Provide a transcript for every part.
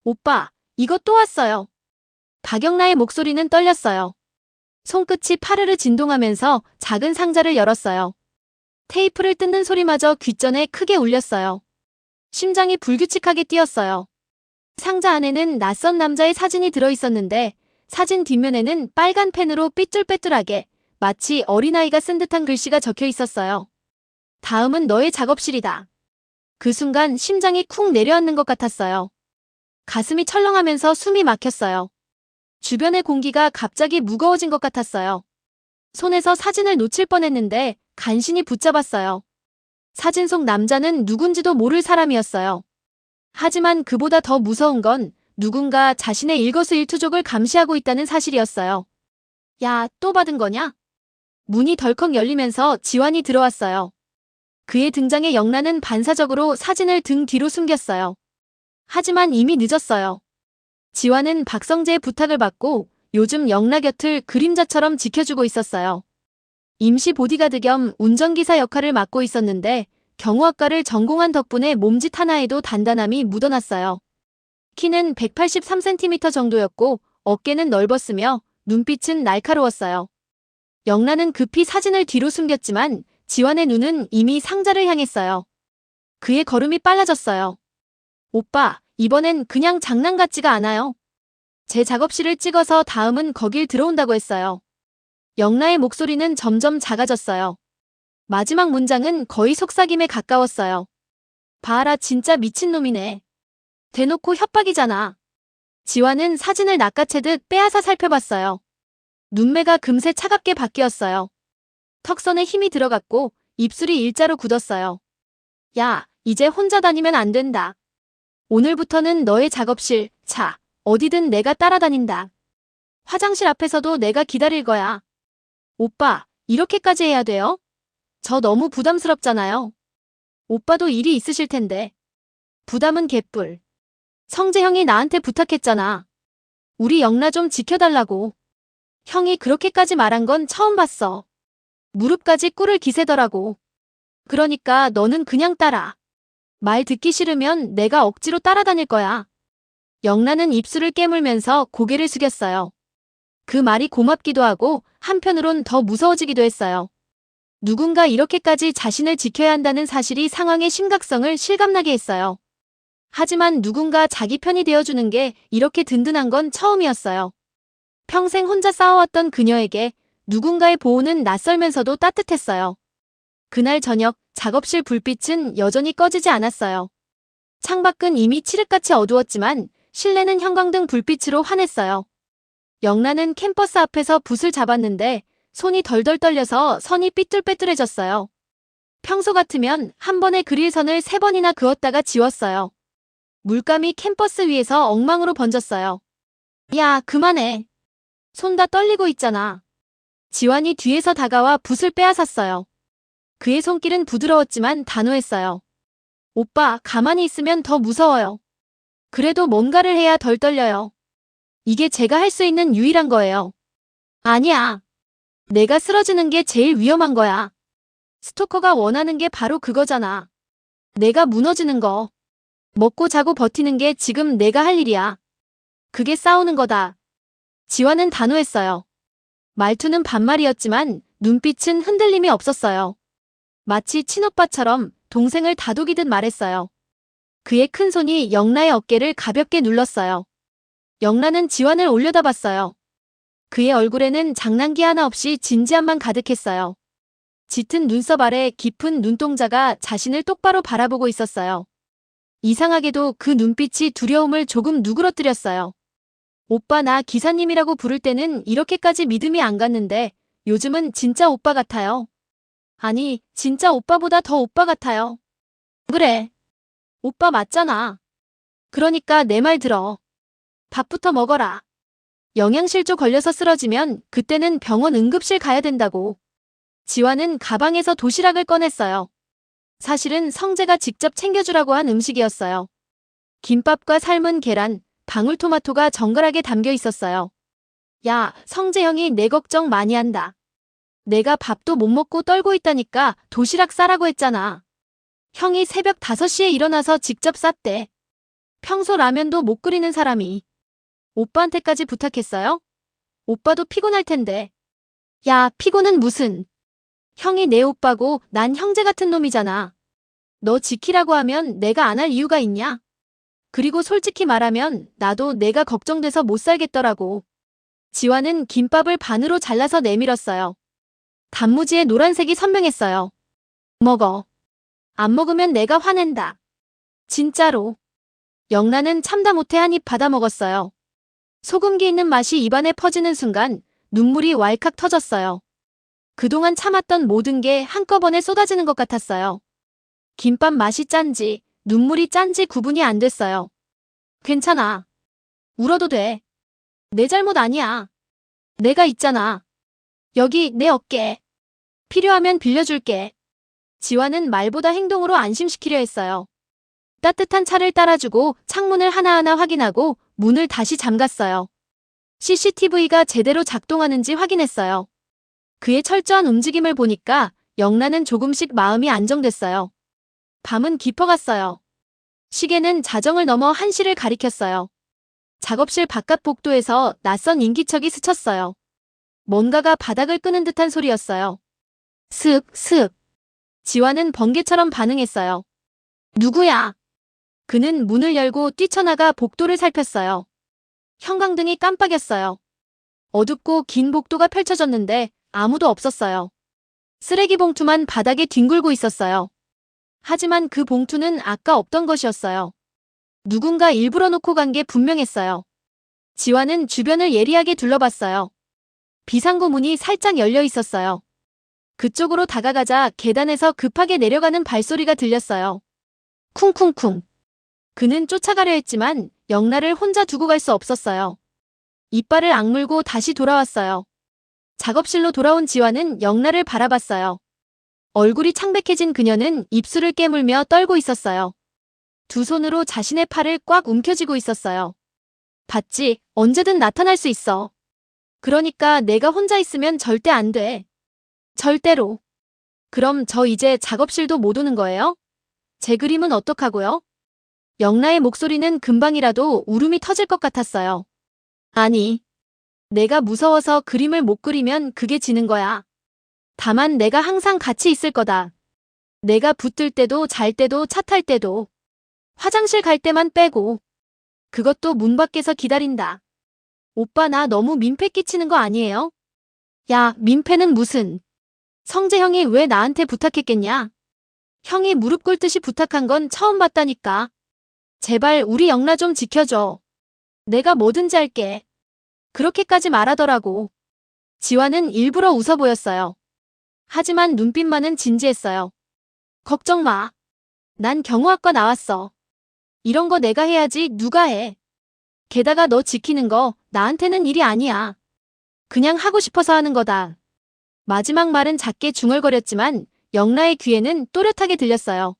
오빠, 이거 또 왔어요. 박영나의 목소리는 떨렸어요. 손끝이 파르르 진동하면서 작은 상자를 열었어요. 테이프를 뜯는 소리마저 귓전에 크게 울렸어요. 심장이 불규칙하게 뛰었어요. 상자 안에는 낯선 남자의 사진이 들어있었는데 사진 뒷면에는 빨간 펜으로 삐뚤빼뚤하게 마치 어린아이가 쓴 듯한 글씨가 적혀 있었어요. 다음은 너의 작업실이다. 그 순간 심장이 쿵 내려앉는 것 같았어요. 가슴이 철렁하면서 숨이 막혔어요. 주변의 공기가 갑자기 무거워진 것 같았어요. 손에서 사진을 놓칠 뻔했는데 간신히 붙잡았어요. 사진 속 남자는 누군지도 모를 사람이었어요. 하지만 그보다 더 무서운 건 누군가 자신의 일거수일투족을 감시하고 있다는 사실이었어요. 야, 또 받은 거냐? 문이 덜컥 열리면서 지환이 들어왔어요. 그의 등장에 영란은 반사적으로 사진을 등 뒤로 숨겼어요. 하지만 이미 늦었어요. 지환은 박성재의 부탁을 받고 요즘 영라 곁을 그림자처럼 지켜주고 있었어요. 임시 보디가드 겸 운전기사 역할을 맡고 있었는데 경호학과를 전공한 덕분에 몸짓 하나에도 단단함이 묻어났어요. 키는 183cm 정도였고 어깨는 넓었으며 눈빛은 날카로웠어요. 영란은 급히 사진을 뒤로 숨겼지만 지환의 눈은 이미 상자를 향했어요. 그의 걸음이 빨라졌어요. 오빠, 이번엔 그냥 장난 같지가 않아요. 제 작업실을 찍어서 다음은 거길 들어온다고 했어요. 영라의 목소리는 점점 작아졌어요. 마지막 문장은 거의 속삭임에 가까웠어요. 봐라, 진짜 미친놈이네. 대놓고 협박이잖아. 지환은 사진을 낚아채듯 빼앗아 살펴봤어요. 눈매가 금세 차갑게 바뀌었어요. 턱선에 힘이 들어갔고 입술이 일자로 굳었어요. 야, 이제 혼자 다니면 안 된다. 오늘부터는 너의 작업실, 차, 어디든 내가 따라다닌다. 화장실 앞에서도 내가 기다릴 거야. 오빠, 이렇게까지 해야 돼요? 저 너무 부담스럽잖아요. 오빠도 일이 있으실 텐데. 부담은 개뿔. 성재 형이 나한테 부탁했잖아. 우리 영라 좀 지켜달라고. 형이 그렇게까지 말한 건 처음 봤어. 무릎까지 꿇을 기세더라고. 그러니까 너는 그냥 따라. 말 듣기 싫으면 내가 억지로 따라다닐 거야. 영란은 입술을 깨물면서 고개를 숙였어요. 그 말이 고맙기도 하고 한편으론 더 무서워지기도 했어요. 누군가 이렇게까지 자신을 지켜야 한다는 사실이 상황의 심각성을 실감나게 했어요. 하지만 누군가 자기 편이 되어주는 게 이렇게 든든한 건 처음이었어요. 평생 혼자 싸워왔던 그녀에게 누군가의 보호는 낯설면서도 따뜻했어요. 그날 저녁 작업실 불빛은 여전히 꺼지지 않았어요. 창밖은 이미 칠흑같이 어두웠지만 실내는 형광등 불빛으로 환했어요. 영란은 캠퍼스 앞에서 붓을 잡았는데 손이 덜덜 떨려서 선이 삐뚤빼뚤해졌어요. 평소 같으면 한 번에 그릴 선을 3번이나 그었다가 지웠어요. 물감이 캠퍼스 위에서 엉망으로 번졌어요. 야, 그만해. 손 다 떨리고 있잖아. 지환이 뒤에서 다가와 붓을 빼앗았어요. 그의 손길은 부드러웠지만 단호했어요. 오빠, 가만히 있으면 더 무서워요. 그래도 뭔가를 해야 덜 떨려요. 이게 제가 할 수 있는 유일한 거예요. 아니야. 내가 쓰러지는 게 제일 위험한 거야. 스토커가 원하는 게 바로 그거잖아. 내가 무너지는 거. 먹고 자고 버티는 게 지금 내가 할 일이야. 그게 싸우는 거다. 지환은 단호했어요. 말투는 반말이었지만 눈빛은 흔들림이 없었어요. 마치 친오빠처럼 동생을 다독이듯 말했어요. 그의 큰 손이 영라의 어깨를 가볍게 눌렀어요. 영라는 지환을 올려다봤어요. 그의 얼굴에는 장난기 하나 없이 진지함만 가득했어요. 짙은 눈썹 아래 깊은 눈동자가 자신을 똑바로 바라보고 있었어요. 이상하게도 그 눈빛이 두려움을 조금 누그러뜨렸어요. 오빠, 나 기사님이라고 부를 때는 이렇게까지 믿음이 안 갔는데 요즘은 진짜 오빠 같아요. 아니, 진짜 오빠보다 더 오빠 같아요. 그래. 오빠 맞잖아. 그러니까 내 말 들어. 밥부터 먹어라. 영양실조 걸려서 쓰러지면 그때는 병원 응급실 가야 된다고. 지환은 가방에서 도시락을 꺼냈어요. 사실은 성재가 직접 챙겨주라고 한 음식이었어요. 김밥과 삶은 계란, 방울토마토가 정갈하게 담겨 있었어요. 야, 성재 형이 내 걱정 많이 한다. 내가 밥도 못 먹고 떨고 있다니까 도시락 싸라고 했잖아. 형이 새벽 5시에 일어나서 직접 쌌대. 평소 라면도 못 끓이는 사람이 오빠한테까지 부탁했어요? 오빠도 피곤할 텐데. 야, 피곤은 무슨. 형이 내 오빠고 난 형제 같은 놈이잖아. 너 지키라고 하면 내가 안 할 이유가 있냐? 그리고 솔직히 말하면 나도 내가 걱정돼서 못 살겠더라고. 지화는 김밥을 반으로 잘라서 내밀었어요. 단무지의 노란색이 선명했어요. 먹어. 안 먹으면 내가 화낸다. 진짜로. 영란은 참다 못해 한 입 받아 먹었어요. 소금기 있는 맛이 입안에 퍼지는 순간 눈물이 왈칵 터졌어요. 그동안 참았던 모든 게 한꺼번에 쏟아지는 것 같았어요. 김밥 맛이 짠지 눈물이 짠지 구분이 안 됐어요. 괜찮아. 울어도 돼. 내 잘못 아니야. 내가 있잖아. 여기 내 어깨. 필요하면 빌려줄게. 지화는 말보다 행동으로 안심시키려 했어요. 따뜻한 차를 따라주고 창문을 하나하나 확인하고 문을 다시 잠갔어요. CCTV가 제대로 작동하는지 확인했어요. 그의 철저한 움직임을 보니까 영란은 조금씩 마음이 안정됐어요. 밤은 깊어갔어요. 시계는 자정을 넘어 1시를 가리켰어요. 작업실 바깥 복도에서 낯선 인기척이 스쳤어요. 뭔가가 바닥을 끄는 듯한 소리였어요. 슥, 슥. 지화는 번개처럼 반응했어요. 누구야? 그는 문을 열고 뛰쳐나가 복도를 살폈어요. 형광등이 깜빡였어요. 어둡고 긴 복도가 펼쳐졌는데 아무도 없었어요. 쓰레기 봉투만 바닥에 뒹굴고 있었어요. 하지만 그 봉투는 아까 없던 것이었어요. 누군가 일부러 놓고 간 게 분명했어요. 지화는 주변을 예리하게 둘러봤어요. 비상구 문이 살짝 열려 있었어요. 그쪽으로 다가가자 계단에서 급하게 내려가는 발소리가 들렸어요. 쿵쿵쿵. 그는 쫓아가려 했지만 영란을 혼자 두고 갈 수 없었어요. 이빨을 악물고 다시 돌아왔어요. 작업실로 돌아온 지화는 영란을 바라봤어요. 얼굴이 창백해진 그녀는 입술을 깨물며 떨고 있었어요. 두 손으로 자신의 팔을 꽉 움켜쥐고 있었어요. 봤지? 언제든 나타날 수 있어. 그러니까 내가 혼자 있으면 절대 안 돼. 절대로. 그럼 저 이제 작업실도 못 오는 거예요? 제 그림은 어떡하고요? 영라의 목소리는 금방이라도 울음이 터질 것 같았어요. 아니. 내가 무서워서 그림을 못 그리면 그게 지는 거야. 다만 내가 항상 같이 있을 거다. 내가 붙들 때도 잘 때도 차 탈 때도. 화장실 갈 때만 빼고. 그것도 문 밖에서 기다린다. 오빠 나 너무 민폐 끼치는 거 아니에요? 야, 민폐는 무슨. 성재 형이 왜 나한테 부탁했겠냐? 형이 무릎 꿇듯이 부탁한 건 처음 봤다니까. 제발 우리 영라 좀 지켜줘. 내가 뭐든지 할게. 그렇게까지 말하더라고. 지화는 일부러 웃어 보였어요. 하지만 눈빛만은 진지했어요. 걱정 마. 난 경호학과 나왔어. 이런 거 내가 해야지 누가 해. 게다가 너 지키는 거 나한테는 일이 아니야. 그냥 하고 싶어서 하는 거다. 마지막 말은 작게 중얼거렸지만 영라의 귀에는 또렷하게 들렸어요.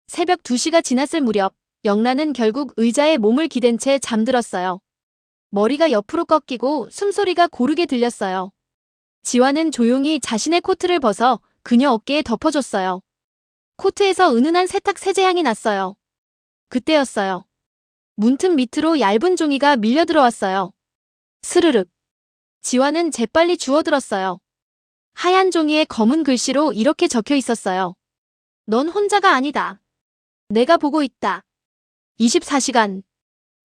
새벽 2시가 지났을 무렵 영라는 결국 의자에 몸을 기댄 채 잠들었어요. 머리가 옆으로 꺾이고 숨소리가 고르게 들렸어요. 지화는 조용히 자신의 코트를 벗어 그녀 어깨에 덮어줬어요. 코트에서 은은한 세탁 세제 향이 났어요. 그때였어요. 문틈 밑으로 얇은 종이가 밀려 들어왔어요. 스르륵. 지화는 재빨리 주워들었어요. 하얀 종이에 검은 글씨로 이렇게 적혀 있었어요. 넌 혼자가 아니다. 내가 보고 있다. 24시간.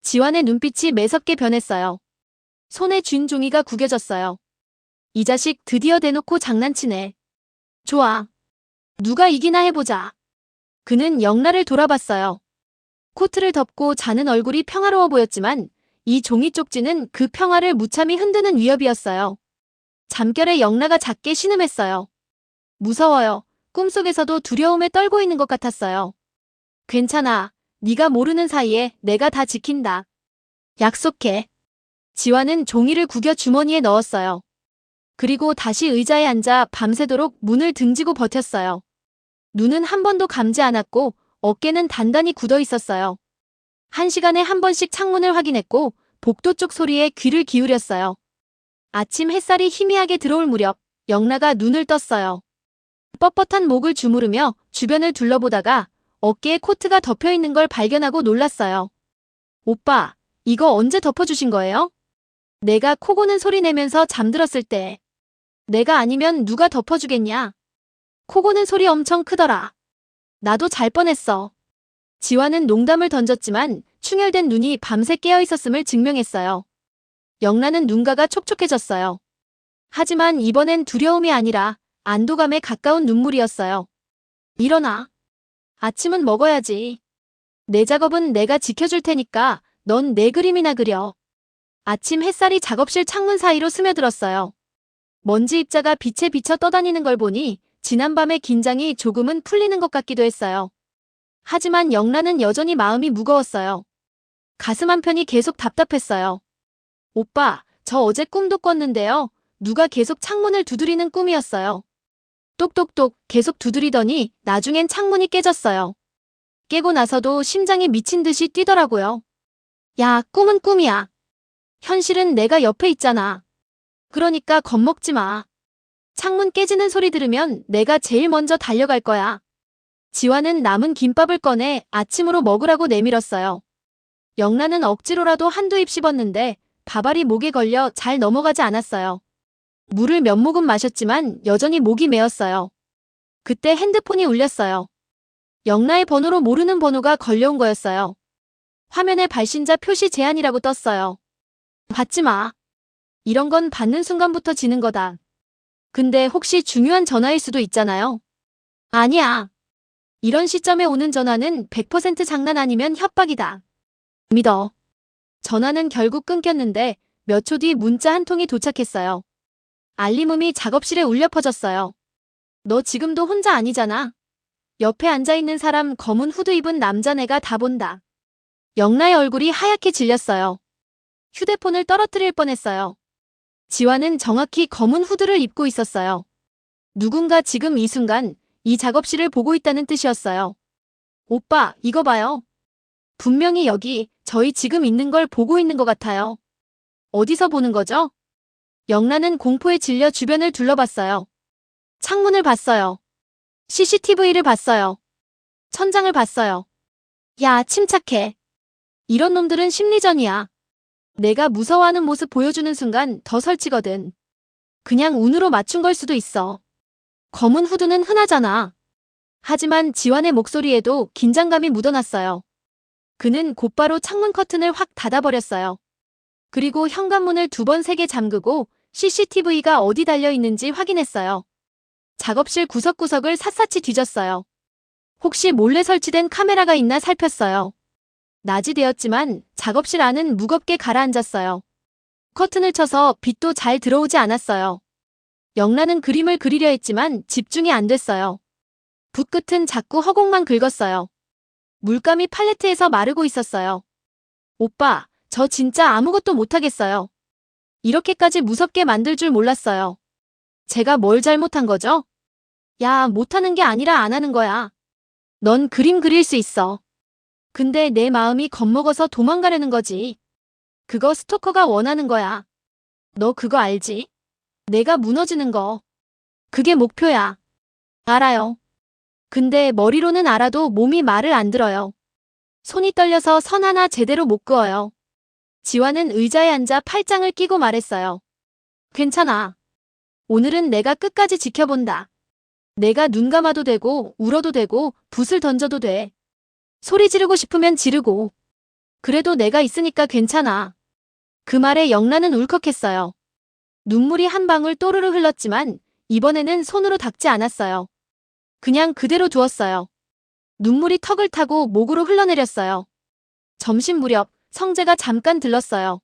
지환의 눈빛이 매섭게 변했어요. 손에 쥔 종이가 구겨졌어요. 이 자식 드디어 대놓고 장난치네. 좋아. 누가 이기나 해보자. 그는 영라를 돌아봤어요. 코트를 덮고 자는 얼굴이 평화로워 보였지만 이 종이 쪽지는 그 평화를 무참히 흔드는 위협이었어요. 잠결에 영라가 작게 신음했어요. 무서워요. 꿈속에서도 두려움에 떨고 있는 것 같았어요. 괜찮아. 네가 모르는 사이에 내가 다 지킨다. 약속해. 지화는 종이를 구겨 주머니에 넣었어요. 그리고 다시 의자에 앉아 밤새도록 문을 등지고 버텼어요. 눈은 한 번도 감지 않았고 어깨는 단단히 굳어 있었어요. 1시간에 한 번씩 창문을 확인했고 복도 쪽 소리에 귀를 기울였어요. 아침 햇살이 희미하게 들어올 무렵 영라가 눈을 떴어요. 뻣뻣한 목을 주무르며 주변을 둘러보다가 어깨에 코트가 덮여있는 걸 발견하고 놀랐어요. 오빠, 이거 언제 덮어주신 거예요? 내가 코 고는 소리 내면서 잠들었을 때. 내가 아니면 누가 덮어주겠냐? 코 고는 소리 엄청 크더라. 나도 잘 뻔했어. 지화는 농담을 던졌지만 충혈된 눈이 밤새 깨어 있었음을 증명했어요. 영란은 눈가가 촉촉해졌어요. 하지만 이번엔 두려움이 아니라 안도감에 가까운 눈물이었어요. 일어나. 아침은 먹어야지. 내 작업은 내가 지켜줄 테니까 넌 내 그림이나 그려. 아침 햇살이 작업실 창문 사이로 스며들었어요. 먼지 입자가 빛에 비쳐 떠다니는 걸 보니 지난밤의 긴장이 조금은 풀리는 것 같기도 했어요. 하지만 영란은 여전히 마음이 무거웠어요. 가슴 한편이 계속 답답했어요. 오빠, 저 어제 꿈도 꿨는데요. 누가 계속 창문을 두드리는 꿈이었어요. 똑똑똑 계속 두드리더니 나중엔 창문이 깨졌어요. 깨고 나서도 심장이 미친 듯이 뛰더라고요. 야, 꿈은 꿈이야. 현실은 내가 옆에 있잖아. 그러니까 겁먹지 마. 창문 깨지는 소리 들으면 내가 제일 먼저 달려갈 거야. 지화는 남은 김밥을 꺼내 아침으로 먹으라고 내밀었어요. 영란은 억지로라도 한두 입 씹었는데 밥알이 목에 걸려 잘 넘어가지 않았어요. 물을 몇 모금 마셨지만 여전히 목이 메었어요. 그때 핸드폰이 울렸어요. 영라의 번호로 모르는 번호가 걸려온 거였어요. 화면에 발신자 표시 제한이라고 떴어요. 받지 마. 이런 건 받는 순간부터 지는 거다. 근데 혹시 중요한 전화일 수도 있잖아요. 아니야. 이런 시점에 오는 전화는 100% 장난 아니면 협박이다. 믿어. 전화는 결국 끊겼는데 몇 초 뒤 문자 한 통이 도착했어요. 알림음이 작업실에 울려 퍼졌어요. 너 지금도 혼자 아니잖아. 옆에 앉아있는 사람 검은 후드 입은 남자네가 다 본다. 영라의 얼굴이 하얗게 질렸어요. 휴대폰을 떨어뜨릴 뻔했어요. 지화는 정확히 검은 후드를 입고 있었어요. 누군가 지금 이 순간 이 작업실을 보고 있다는 뜻이었어요. 오빠, 이거 봐요. 분명히 여기 저희 지금 있는 걸 보고 있는 것 같아요. 어디서 보는 거죠? 영란은 공포에 질려 주변을 둘러봤어요. 창문을 봤어요. CCTV를 봤어요. 천장을 봤어요. 야, 침착해. 이런 놈들은 심리전이야. 내가 무서워하는 모습 보여주는 순간 더 설치거든. 그냥 운으로 맞춘 걸 수도 있어. 검은 후드는 흔하잖아. 하지만 지환의 목소리에도 긴장감이 묻어났어요. 그는 곧바로 창문 커튼을 확 닫아버렸어요. 그리고 현관문을 2번 3개 잠그고 CCTV가 어디 달려있는지 확인했어요. 작업실 구석구석을 샅샅이 뒤졌어요. 혹시 몰래 설치된 카메라가 있나 살폈어요. 낮이 되었지만 작업실 안은 무겁게 가라앉았어요. 커튼을 쳐서 빛도 잘 들어오지 않았어요. 영란은 그림을 그리려 했지만 집중이 안 됐어요. 붓끝은 자꾸 허공만 긁었어요. 물감이 팔레트에서 마르고 있었어요. 오빠, 저 진짜 아무것도 못하겠어요. 이렇게까지 무섭게 만들 줄 몰랐어요. 제가 뭘 잘못한 거죠? 야, 못하는 게 아니라 안 하는 거야. 넌 그림 그릴 수 있어. 근데 내 마음이 겁먹어서 도망가려는 거지. 그거 스토커가 원하는 거야. 너 그거 알지? 내가 무너지는 거. 그게 목표야. 알아요. 근데 머리로는 알아도 몸이 말을 안 들어요. 손이 떨려서 선 하나 제대로 못 그어요. 지화는 의자에 앉아 팔짱을 끼고 말했어요. 괜찮아. 오늘은 내가 끝까지 지켜본다. 내가 눈 감아도 되고 울어도 되고 붓을 던져도 돼. 소리 지르고 싶으면 지르고. 그래도 내가 있으니까 괜찮아. 그 말에 영란은 울컥했어요. 눈물이 한 방울 또르르 흘렀지만 이번에는 손으로 닦지 않았어요. 그냥 그대로 두었어요. 눈물이 턱을 타고 목으로 흘러내렸어요. 점심 무렵 성재가 잠깐 들렀어요.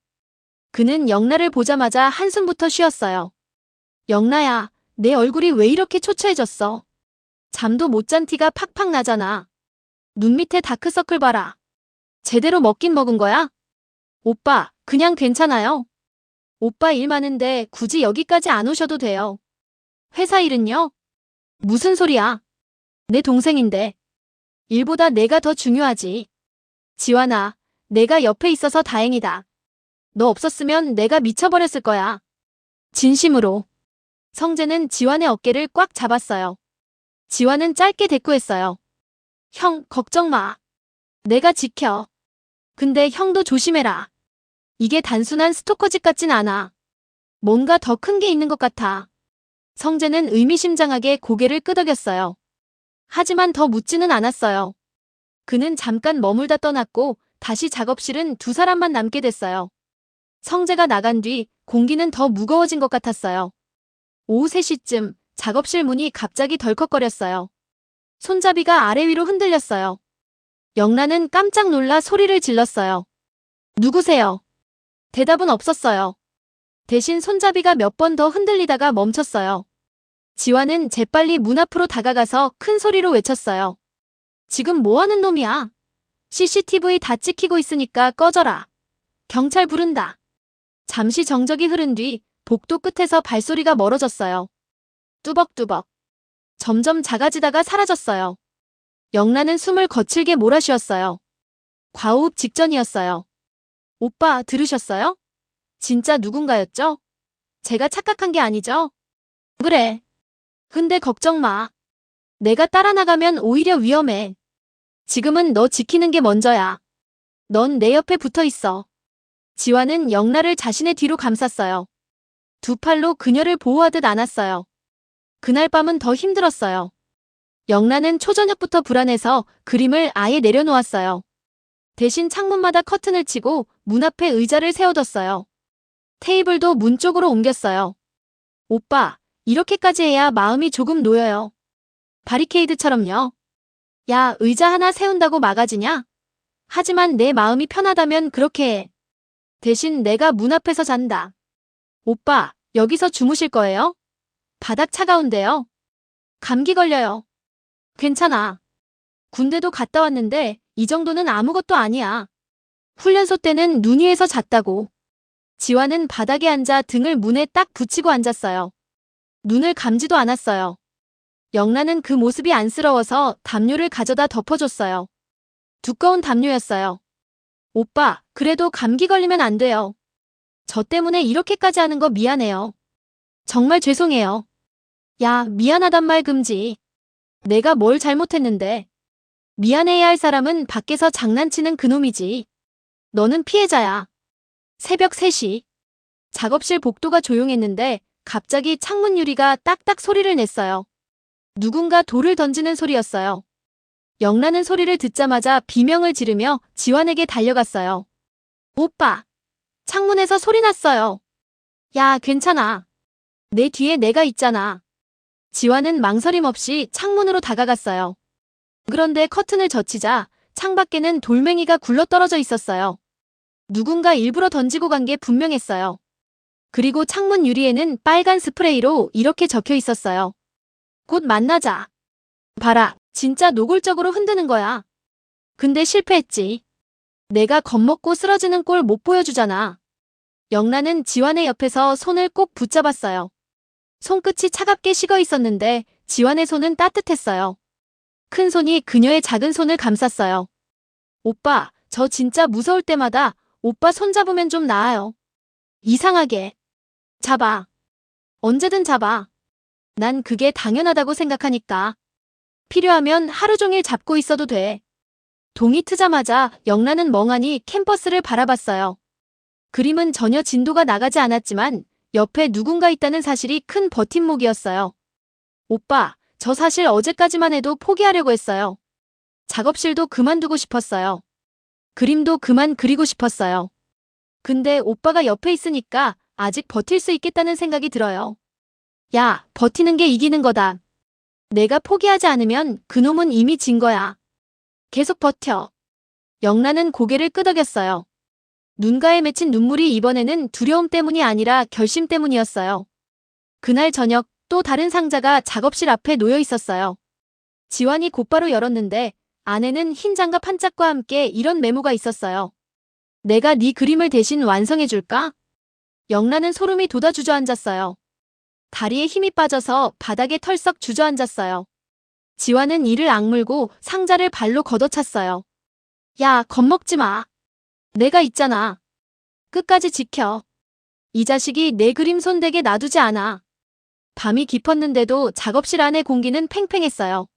그는 영란을 보자마자 한숨부터 쉬었어요. 영란야, 내 얼굴이 왜 이렇게 초췌해졌어? 잠도 못 잔 티가 팍팍 나잖아. 눈 밑에 다크서클 봐라. 제대로 먹긴 먹은 거야? 오빠, 그냥 괜찮아요. 오빠 일 많은데 굳이 여기까지 안 오셔도 돼요. 회사 일은요? 무슨 소리야? 내 동생인데. 일보다 내가 더 중요하지. 지환아, 내가 옆에 있어서 다행이다. 너 없었으면 내가 미쳐버렸을 거야. 진심으로. 성재는 지환의 어깨를 꽉 잡았어요. 지환은 짧게 대꾸했어요. 형, 걱정 마. 내가 지켜. 근데 형도 조심해라. 이게 단순한 스토커짓 같진 않아. 뭔가 더 큰 게 있는 것 같아. 성재는 의미심장하게 고개를 끄덕였어요. 하지만 더 묻지는 않았어요. 그는 잠깐 머물다 떠났고 다시 작업실은 두 사람만 남게 됐어요. 성재가 나간 뒤 공기는 더 무거워진 것 같았어요. 오후 3시쯤 작업실 문이 갑자기 덜컥거렸어요. 손잡이가 아래 위로 흔들렸어요. 영란은 깜짝 놀라 소리를 질렀어요. 누구세요? 대답은 없었어요. 대신 손잡이가 몇 번 더 흔들리다가 멈췄어요. 지환은 재빨리 문 앞으로 다가가서 큰 소리로 외쳤어요. 지금 뭐 하는 놈이야? CCTV 다 찍히고 있으니까 꺼져라. 경찰 부른다. 잠시 정적이 흐른 뒤 복도 끝에서 발소리가 멀어졌어요. 뚜벅뚜벅. 점점 작아지다가 사라졌어요. 영란은 숨을 거칠게 몰아쉬었어요. 과호흡 직전이었어요. 오빠 들으셨어요? 진짜 누군가였죠? 제가 착각한 게 아니죠? 그래. 근데 걱정 마. 내가 따라 나가면 오히려 위험해. 지금은 너 지키는 게 먼저야. 넌 내 옆에 붙어 있어. 지환은 영란을 자신의 뒤로 감쌌어요. 두 팔로 그녀를 보호하듯 안았어요. 그날 밤은 더 힘들었어요. 영란은 초저녁부터 불안해서 그림을 아예 내려놓았어요. 대신 창문마다 커튼을 치고 문 앞에 의자를 세워뒀어요. 테이블도 문 쪽으로 옮겼어요. 오빠, 이렇게까지 해야 마음이 조금 놓여요. 바리케이드처럼요. 야, 의자 하나 세운다고 막아지냐? 하지만 내 마음이 편하다면 그렇게 해. 대신 내가 문 앞에서 잔다. 오빠, 여기서 주무실 거예요? 바닥 차가운데요. 감기 걸려요. 괜찮아. 군대도 갔다 왔는데 이 정도는 아무것도 아니야. 훈련소 때는 눈 위에서 잤다고. 지환은 바닥에 앉아 등을 문에 딱 붙이고 앉았어요. 눈을 감지도 않았어요. 영란은 그 모습이 안쓰러워서 담요를 가져다 덮어줬어요. 두꺼운 담요였어요. 오빠, 그래도 감기 걸리면 안 돼요. 저 때문에 이렇게까지 하는 거 미안해요. 정말 죄송해요. 야, 미안하단 말 금지. 내가 뭘 잘못했는데. 미안해야 할 사람은 밖에서 장난치는 그놈이지. 너는 피해자야. 새벽 3시. 작업실 복도가 조용했는데 갑자기 창문 유리가 딱딱 소리를 냈어요. 누군가 돌을 던지는 소리였어요. 영란은 소리를 듣자마자 비명을 지르며 지환에게 달려갔어요. 오빠! 창문에서 소리 났어요. 야, 괜찮아. 내 뒤에 내가 있잖아. 지환은 망설임 없이 창문으로 다가갔어요. 그런데 커튼을 젖히자 창밖에는 돌멩이가 굴러떨어져 있었어요. 누군가 일부러 던지고 간 게 분명했어요. 그리고 창문 유리에는 빨간 스프레이로 이렇게 적혀 있었어요. 곧 만나자. 봐라, 진짜 노골적으로 흔드는 거야. 근데 실패했지. 내가 겁먹고 쓰러지는 꼴 못 보여주잖아. 영란은 지환의 옆에서 손을 꼭 붙잡았어요. 손끝이 차갑게 식어 있었는데 지환의 손은 따뜻했어요. 큰 손이 그녀의 작은 손을 감쌌어요. 오빠, 저 진짜 무서울 때마다 오빠 손 잡으면 좀 나아요. 이상하게. 잡아. 언제든 잡아. 난 그게 당연하다고 생각하니까. 필요하면 하루 종일 잡고 있어도 돼. 동이 트자마자 영란은 멍하니 캠퍼스를 바라봤어요. 그림은 전혀 진도가 나가지 않았지만 옆에 누군가 있다는 사실이 큰 버팀목이었어요. 오빠, 저 사실 어제까지만 해도 포기하려고 했어요. 작업실도 그만두고 싶었어요. 그림도 그만 그리고 싶었어요. 근데 오빠가 옆에 있으니까 아직 버틸 수 있겠다는 생각이 들어요. 야, 버티는 게 이기는 거다. 내가 포기하지 않으면 그놈은 이미 진 거야. 계속 버텨. 영란은 고개를 끄덕였어요. 눈가에 맺힌 눈물이 이번에는 두려움 때문이 아니라 결심 때문이었어요. 그날 저녁 또 다른 상자가 작업실 앞에 놓여 있었어요. 지환이 곧바로 열었는데 안에는 흰 장갑 한 짝과 함께 이런 메모가 있었어요. 내가 네 그림을 대신 완성해줄까? 영란은 소름이 돋아 주저앉았어요. 다리에 힘이 빠져서 바닥에 털썩 주저앉았어요. 지환은 이를 악물고 상자를 발로 걷어찼어요. 야, 겁먹지 마. 내가 있잖아. 끝까지 지켜. 이 자식이 내 그림 손대게 놔두지 않아. 밤이 깊었는데도 작업실 안의 공기는 팽팽했어요.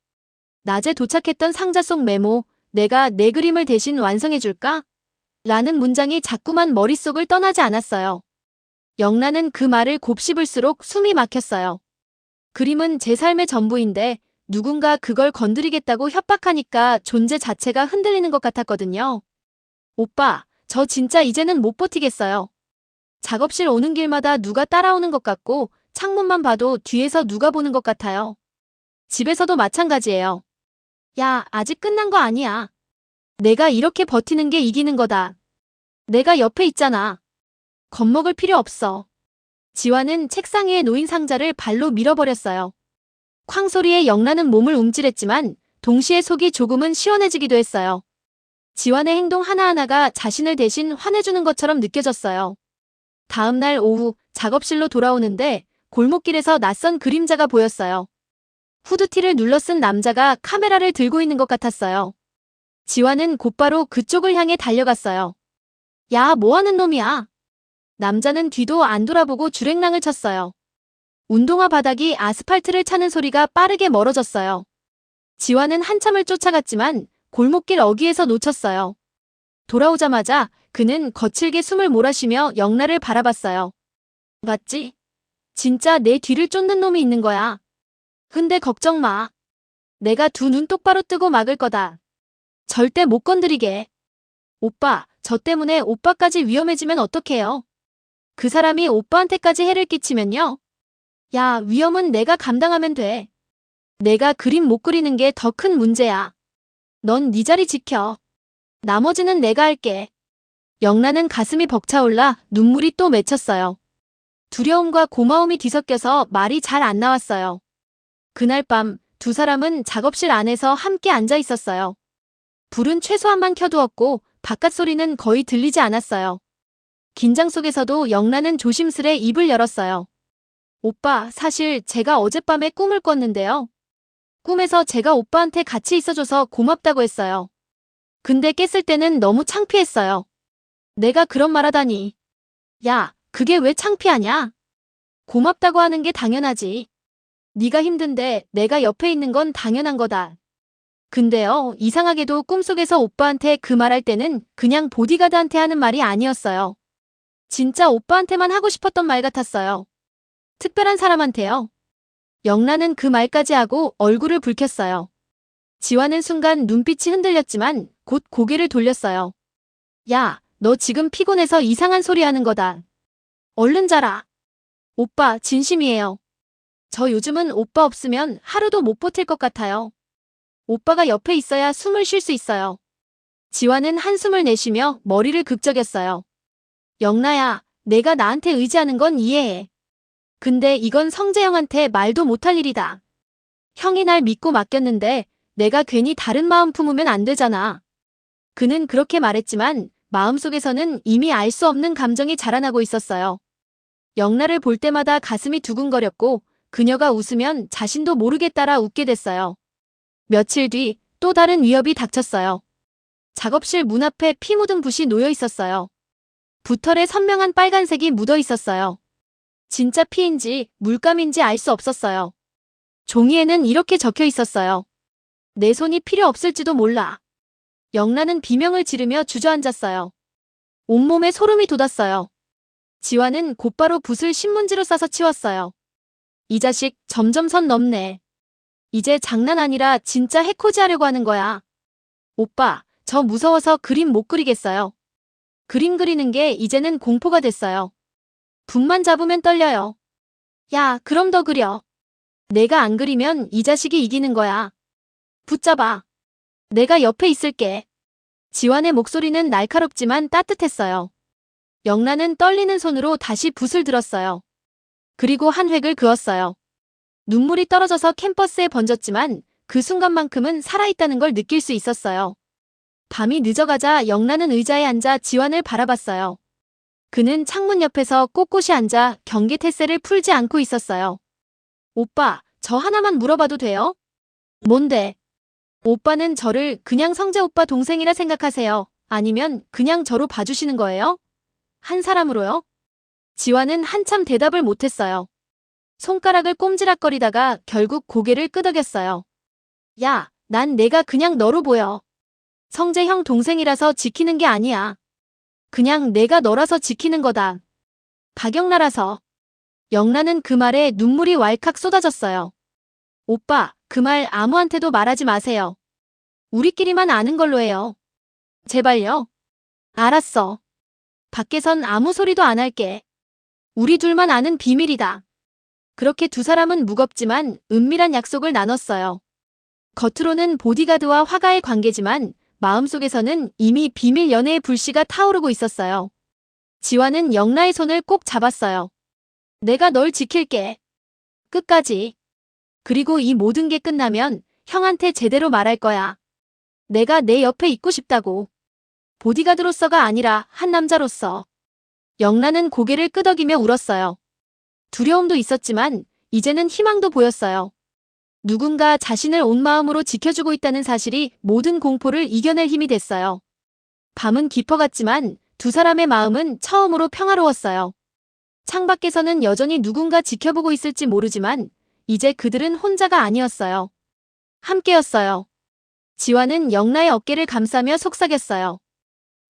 낮에 도착했던 상자 속 메모, 내가 내 그림을 대신 완성해줄까? 라는 문장이 자꾸만 머릿속을 떠나지 않았어요. 영란은 그 말을 곱씹을수록 숨이 막혔어요. 그림은 제 삶의 전부인데 누군가 그걸 건드리겠다고 협박하니까 존재 자체가 흔들리는 것 같았거든요. 오빠, 저 진짜 이제는 못 버티겠어요. 작업실 오는 길마다 누가 따라오는 것 같고 창문만 봐도 뒤에서 누가 보는 것 같아요. 집에서도 마찬가지예요. 야, 아직 끝난 거 아니야. 내가 이렇게 버티는 게 이기는 거다. 내가 옆에 있잖아. 겁먹을 필요 없어. 지화는 책상 위에 놓인 상자를 발로 밀어버렸어요. 쾅 소리에 영란은 몸을 움찔했지만 동시에 속이 조금은 시원해지기도 했어요. 지환의 행동 하나하나가 자신을 대신 화내주는 것처럼 느껴졌어요. 다음 날 오후 작업실로 돌아오는데 골목길에서 낯선 그림자가 보였어요. 후드티를 눌러 쓴 남자가 카메라를 들고 있는 것 같았어요. 지환은 곧바로 그쪽을 향해 달려갔어요. 야, 뭐하는 놈이야? 남자는 뒤도 안 돌아보고 주랭랑을 쳤어요. 운동화 바닥이 아스팔트를 차는 소리가 빠르게 멀어졌어요. 지환은 한참을 쫓아갔지만 골목길 어귀에서 놓쳤어요. 돌아오자마자 그는 거칠게 숨을 몰아쉬며 영란을 바라봤어요. 맞지? 진짜 내 뒤를 쫓는 놈이 있는 거야. 근데 걱정 마. 내가 두 눈 똑바로 뜨고 막을 거다. 절대 못 건드리게. 오빠, 저 때문에 오빠까지 위험해지면 어떡해요? 그 사람이 오빠한테까지 해를 끼치면요? 야, 위험은 내가 감당하면 돼. 내가 그림 못 그리는 게 더 큰 문제야. 넌 네 자리 지켜. 나머지는 내가 할게. 영란은 가슴이 벅차올라 눈물이 또 맺혔어요. 두려움과 고마움이 뒤섞여서 말이 잘 안 나왔어요. 그날 밤 두 사람은 작업실 안에서 함께 앉아 있었어요. 불은 최소한만 켜두었고 바깥 소리는 거의 들리지 않았어요. 긴장 속에서도 영란은 조심스레 입을 열었어요. 오빠, 사실 제가 어젯밤에 꿈을 꿨는데요. 꿈에서 제가 오빠한테 같이 있어줘서 고맙다고 했어요. 근데 깼을 때는 너무 창피했어요. 내가 그런 말 하다니. 야, 그게 왜 창피하냐? 고맙다고 하는 게 당연하지. 네가 힘든데 내가 옆에 있는 건 당연한 거다. 근데요, 이상하게도 꿈속에서 오빠한테 그 말할 때는 그냥 보디가드한테 하는 말이 아니었어요. 진짜 오빠한테만 하고 싶었던 말 같았어요. 특별한 사람한테요. 영란은 그 말까지 하고 얼굴을 붉혔어요. 지환은 순간 눈빛이 흔들렸지만 곧 고개를 돌렸어요. 야, 너 지금 피곤해서 이상한 소리 하는 거다. 얼른 자라. 오빠, 진심이에요. 저 요즘은 오빠 없으면 하루도 못 버틸 것 같아요. 오빠가 옆에 있어야 숨을 쉴 수 있어요. 지환은 한숨을 내쉬며 머리를 극적였어요. 영라야, 내가 나한테 의지하는 건 이해해. 근데 이건 성재형한테 말도 못할 일이다. 형이 날 믿고 맡겼는데 내가 괜히 다른 마음 품으면 안 되잖아. 그는 그렇게 말했지만 마음속에서는 이미 알 수 없는 감정이 자라나고 있었어요. 영라를 볼 때마다 가슴이 두근거렸고 그녀가 웃으면 자신도 모르게 따라 웃게 됐어요. 며칠 뒤 또 다른 위협이 닥쳤어요. 작업실 문 앞에 피 묻은 붓이 놓여 있었어요. 붓털에 선명한 빨간색이 묻어 있었어요. 진짜 피인지 물감인지 알 수 없었어요. 종이에는 이렇게 적혀 있었어요. 내 손이 필요 없을지도 몰라. 영란은 비명을 지르며 주저앉았어요. 온몸에 소름이 돋았어요. 지환은 곧바로 붓을 신문지로 싸서 치웠어요. 이 자식 점점 선 넘네. 이제 장난 아니라 진짜 해코지 하려고 하는 거야. 오빠, 저 무서워서 그림 못 그리겠어요. 그림 그리는 게 이제는 공포가 됐어요. 붓만 잡으면 떨려요. 야, 그럼 더 그려. 내가 안 그리면 이 자식이 이기는 거야. 붙잡아. 내가 옆에 있을게. 지환의 목소리는 날카롭지만 따뜻했어요. 영란은 떨리는 손으로 다시 붓을 들었어요. 그리고 한 획을 그었어요. 눈물이 떨어져서 캠퍼스에 번졌지만 그 순간만큼은 살아있다는 걸 느낄 수 있었어요. 밤이 늦어가자 영란은 의자에 앉아 지환을 바라봤어요. 그는 창문 옆에서 꼿꼿이 앉아 경계 태세를 풀지 않고 있었어요. 오빠, 저 하나만 물어봐도 돼요? 뭔데? 오빠는 저를 그냥 성재 오빠 동생이라 생각하세요? 아니면 그냥 저로 봐주시는 거예요? 한 사람으로요? 지환은 한참 대답을 못했어요. 손가락을 꼼지락거리다가 결국 고개를 끄덕였어요. 야, 난 내가 그냥 너로 보여. 성재 형 동생이라서 지키는 게 아니야. 그냥 내가 너라서 지키는 거다. 박영라라서. 영란은 그 말에 눈물이 왈칵 쏟아졌어요. 오빠, 그 말 아무한테도 말하지 마세요. 우리끼리만 아는 걸로 해요. 제발요. 알았어. 밖에선 아무 소리도 안 할게. 우리 둘만 아는 비밀이다. 그렇게 두 사람은 무겁지만 은밀한 약속을 나눴어요. 겉으로는 보디가드와 화가의 관계지만 마음속에서는 이미 비밀 연애의 불씨가 타오르고 있었어요. 지화는 영라의 손을 꼭 잡았어요. 내가 널 지킬게. 끝까지. 그리고 이 모든 게 끝나면 형한테 제대로 말할 거야. 내가 내 옆에 있고 싶다고. 보디가드로서가 아니라 한 남자로서. 영란은 고개를 끄덕이며 울었어요. 두려움도 있었지만 이제는 희망도 보였어요. 누군가 자신을 온 마음으로 지켜주고 있다는 사실이 모든 공포를 이겨낼 힘이 됐어요. 밤은 깊어갔지만 두 사람의 마음은 처음으로 평화로웠어요. 창밖에서는 여전히 누군가 지켜보고 있을지 모르지만 이제 그들은 혼자가 아니었어요. 함께였어요. 지화는 영라의 어깨를 감싸며 속삭였어요.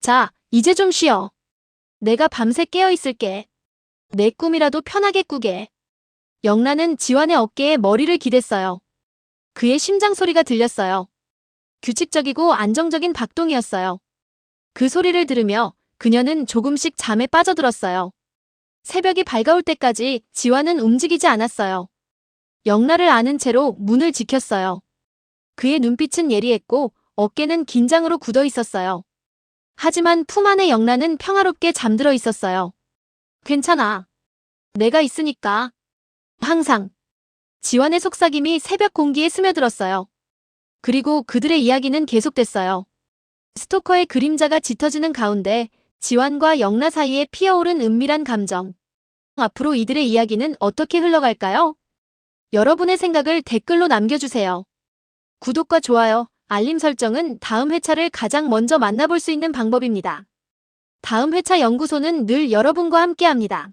자, 이제 좀 쉬어. 내가 밤새 깨어 있을게. 내 꿈이라도 편하게 꾸게. 영라는 지환의 어깨에 머리를 기댔어요. 그의 심장 소리가 들렸어요. 규칙적이고 안정적인 박동이었어요. 그 소리를 들으며 그녀는 조금씩 잠에 빠져들었어요. 새벽이 밝아올 때까지 지환은 움직이지 않았어요. 영라를 아는 채로 문을 지켰어요. 그의 눈빛은 예리했고 어깨는 긴장으로 굳어 있었어요. 하지만 품 안의 영란은 평화롭게 잠들어 있었어요. 괜찮아. 내가 있으니까. 항상. 지환의 속삭임이 새벽 공기에 스며들었어요. 그리고 그들의 이야기는 계속됐어요. 스토커의 그림자가 짙어지는 가운데 지환과 영라 사이에 피어오른 은밀한 감정. 앞으로 이들의 이야기는 어떻게 흘러갈까요? 여러분의 생각을 댓글로 남겨주세요. 구독과 좋아요, 알림 설정은 다음 회차를 가장 먼저 만나볼 수 있는 방법입니다. 다음 회차 연구소는 늘 여러분과 함께합니다.